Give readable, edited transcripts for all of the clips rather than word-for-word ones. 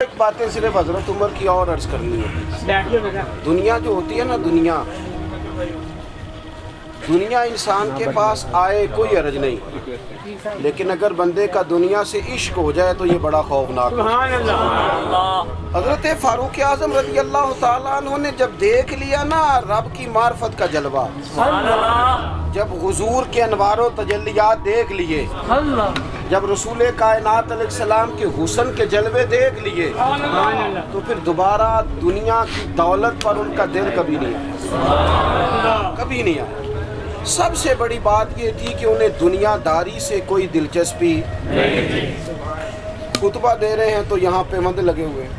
ایک باتیں صرف حضرت عمر کی اور عرض کرنی ہے. دنیا جو ہوتی ہے نا، دنیا انسان کے پاس آئے کوئی حرج نہیں، لیکن اگر بندے کا دنیا سے عشق ہو جائے تو یہ بڑا خوفناک ہے. حضرت فاروق اعظم رضی اللہ تعالیٰ عنہ نے جب دیکھ لیا نا رب کی معرفت کا جلوہ، جب حضور کے انوار و تجلیات دیکھ لیے، جب رسول کائنات علیہ السلام کے حسن کے جلوے دیکھ لیے، تو پھر دوبارہ دنیا کی دولت پر ان کا دل کبھی نہیں آیا، کبھی نہیں آیا. سب سے بڑی بات یہ تھی کہ انہیں دنیا داری سے کوئی دلچسپی نہیں تھی. خطبہ دے رہے ہیں تو یہاں پہ مند لگے ہوئے ہیں.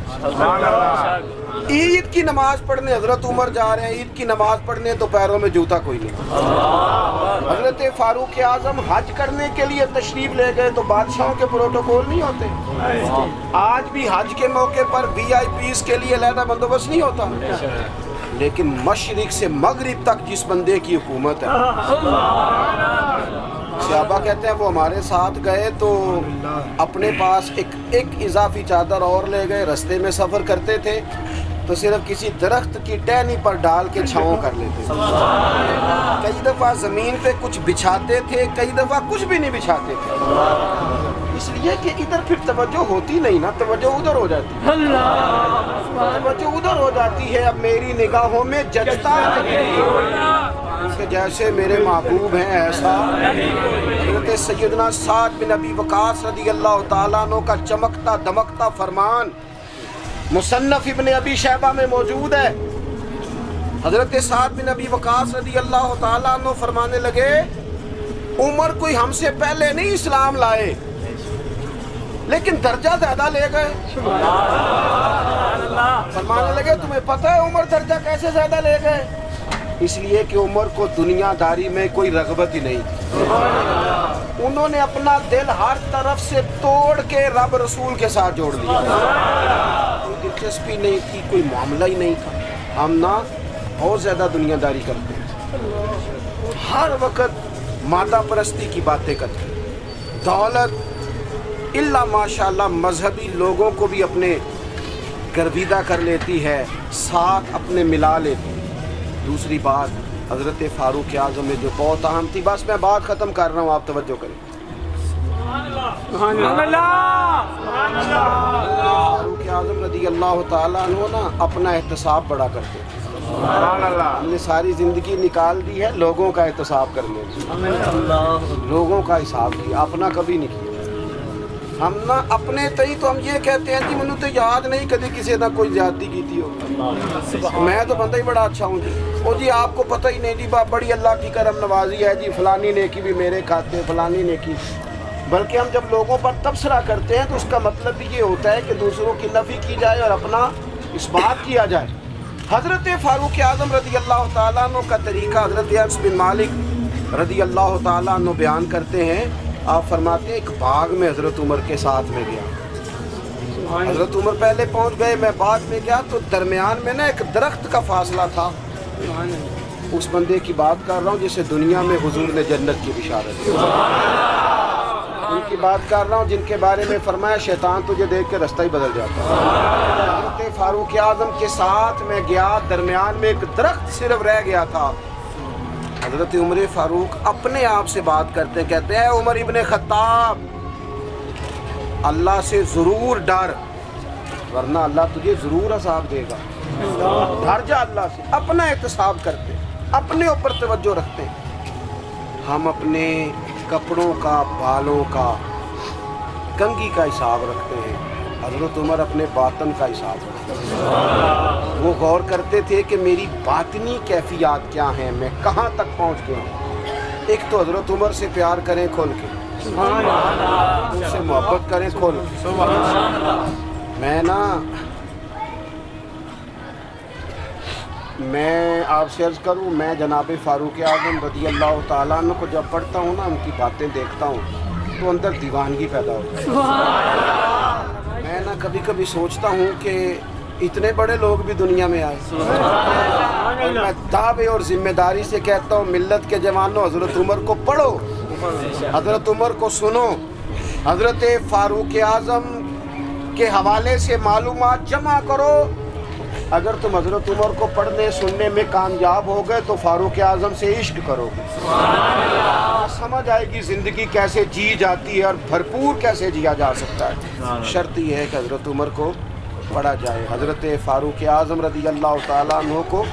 عید کی نماز پڑھنے حضرت عمر جا رہے ہیں، عید کی نماز پڑھنے تو پیروں میں جوتا کوئی نہیں. حضرت فاروق اعظم حج کرنے کے لیے تشریف لے گئے تو بادشاہوں کے پروٹوکول نہیں ہوتے. آج بھی حج کے موقع پر VIP کے لیے علیحدہ بندوبست نہیں ہوتا، لیکن مشرق سے مغرب تک جس بندے کی حکومت ہے، صحابہ کہتے ہیں وہ ہمارے ساتھ گئے تو اپنے پاس ایک اضافی چادر اور لے گئے. رستے میں سفر کرتے تھے تو صرف کسی درخت کی ٹہنی پر ڈال کے چھاؤں کر لیتے تھے. کئی دفعہ زمین پہ کچھ بچھاتے تھے، کئی دفعہ کچھ بھی نہیں بچھاتے تھے، اس لیے کہ ادھر پھر توجہ ہوتی نہیں نا، توجہ ادھر ہو جاتی ہے، توجہ ادھر ہو جاتی ہے. اب میری نگاہوں میں جچتا نہیں کہ جیسے میرے محبوب ہیں ایسا. حضرت سیدنا سعد بن ابی وقاص رضی اللہ تعالیٰ عنہ کا چمکتا دمکتا فرمان مصنف ابن ابی شیبہ میں موجود ہے. حضرت سعد بن ابی وقاص رضی اللہ تعالیٰ عنہ فرمانے لگے، عمر کوئی ہم سے پہلے نہیں اسلام لائے لیکن درجہ زیادہ لے گئے. فرمانے لگے تمہیں پتہ ہے عمر درجہ کیسے زیادہ لے گئے؟ اس لیے کہ عمر کو دنیا داری میں کوئی رغبت ہی نہیں تھی. انہوں نے اپنا دل ہر طرف سے توڑ کے رب رسول کے ساتھ جوڑ دیا. کوئی دلچسپی نہیں تھی، کوئی معاملہ ہی نہیں تھا. ہم نا بہت زیادہ دنیا داری کرتے ہیں، ہر وقت مادہ پرستی کی باتیں کرتے ہیں. دولت اللہ ماشاءاللہ مذہبی لوگوں کو بھی اپنے گرویدہ کر لیتی ہے، ساتھ اپنے ملا لیتی ہے. دوسری بات حضرت فاروق اعظم میں جو بہت اہم تھی، بس میں بات ختم کر رہا ہوں، آپ توجہ کریں. فاروق اعظم رضی اللہ تعالیٰ عنہ نا اپنا احتساب بڑا کرتے ہیں. ہم نے ساری زندگی نکال دی ہے لوگوں کا احتساب کرنے کی، لوگوں کا حساب کیا، اپنا کبھی نہیں کیا. ہم نا اپنے تئی تو ہم یہ کہتے ہیں جی منو تو یاد نہیں کدی کسی نہ کوئی زیادتی کی تھی ہو، میں تو بندہ ہی بڑا اچھا ہوں جی. او جی آپ کو پتہ ہی نہیں جی بڑی اللہ کی کرم نوازی ہے جی، فلانی نیکی بھی میرے کھاتے، فلانی نیکی. بلکہ ہم جب لوگوں پر تبصرہ کرتے ہیں تو اس کا مطلب بھی یہ ہوتا ہے کہ دوسروں کی نفی کی جائے اور اپنا اس بات کیا جائے. حضرت فاروق اعظم رضی اللہ تعالیٰ عنہ کا طریقہ حضرت انس بن مالک رضی اللہ تعالیٰ عنہ بیان کرتے ہیں. آپ فرماتے ہیں ایک باغ میں حضرت عمر کے ساتھ میں گیا. حضرت عمر پہلے پہنچ گئے، میں بعد میں گیا تو درمیان میں نا ایک درخت کا فاصلہ تھا. اس بندے کی بات کر رہا ہوں جسے دنیا میں حضور نے جنت کی بشارت دی. ان کی بات کر رہا ہوں جن کے بارے میں فرمایا شیطان تجھے دیکھ کے رستہ ہی بدل جاتا ہے. حضرت فاروق اعظم کے ساتھ میں گیا، درمیان میں ایک درخت صرف رہ گیا تھا. حضرت عمر فاروق اپنے آپ سے بات کرتے کہتے ہیں عمر ابن خطاب، اللہ سے ضرور ڈر ورنہ اللہ تجھے ضرور عذاب دے گا. ڈر جا اللہ سے. اپنا احتساب کرتے، اپنے اوپر توجہ رکھتے. ہم اپنے کپڑوں کا، بالوں کا، کنگھی کا حساب رکھتے ہیں. حضرت عمر اپنے باطن کا حساب رکھتے ہیں. وہ غور کرتے تھے کہ میری باطنی کیفیات کیا ہیں، میں کہاں تک پہنچ گیا ہوں. ایک تو حضرت عمر سے پیار کریں کھول کے، ان سے محبت کریں کھول کے. میں آپ سے عرض کروں، میں جناب فاروق اعظم رضی اللہ تعالیٰ عنہ کو جب پڑھتا ہوں نا، ان کی باتیں دیکھتا ہوں تو اندر دیوانگی پیدا ہوتی ہے. میں نا کبھی کبھی سوچتا ہوں کہ اتنے بڑے لوگ بھی دنیا میں آئے. اور میں دعوے اور ذمہ داری سے کہتا ہوں ملت کے جوانوں، حضرت عمر کو پڑھو، حضرت عمر کو سنو. حضرت فاروق اعظم کے حوالے سے معلومات جمع کرو. اگر تم حضرت عمر کو پڑھنے سننے میں کامیاب ہو گئے تو فاروق اعظم سے عشق کرو گے. سمجھ آئے گی زندگی کیسے جی جاتی ہے اور بھرپور کیسے جیا جا سکتا ہے. شرط یہ ہے کہ حضرت عمر کو پڑھا جائے, حضرت فاروق اعظم رضی اللہ تعالیٰ عنہ کو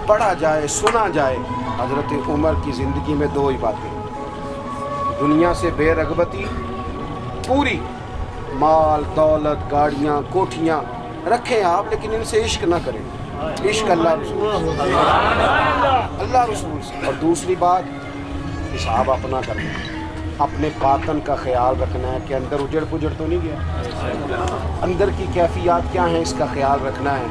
پڑھا جائے, سنا جائے. حضرت عمر کی زندگی میں دو ہی باتیں, دنیا سے بے رغبتی پوری, مال دولت گاڑیاں کوٹھیاں رکھیں آپ لیکن ان سے عشق نہ کریں. عشق اللہ رسول اللہ رسول سے. اور دوسری بات, حساب اپنا کرنا, اپنے باطن کا خیال رکھنا ہے کہ اندر اجڑ پجڑ تو نہیں گیا, اندر کی کیفیات کیا ہیں اس کا خیال رکھنا ہے.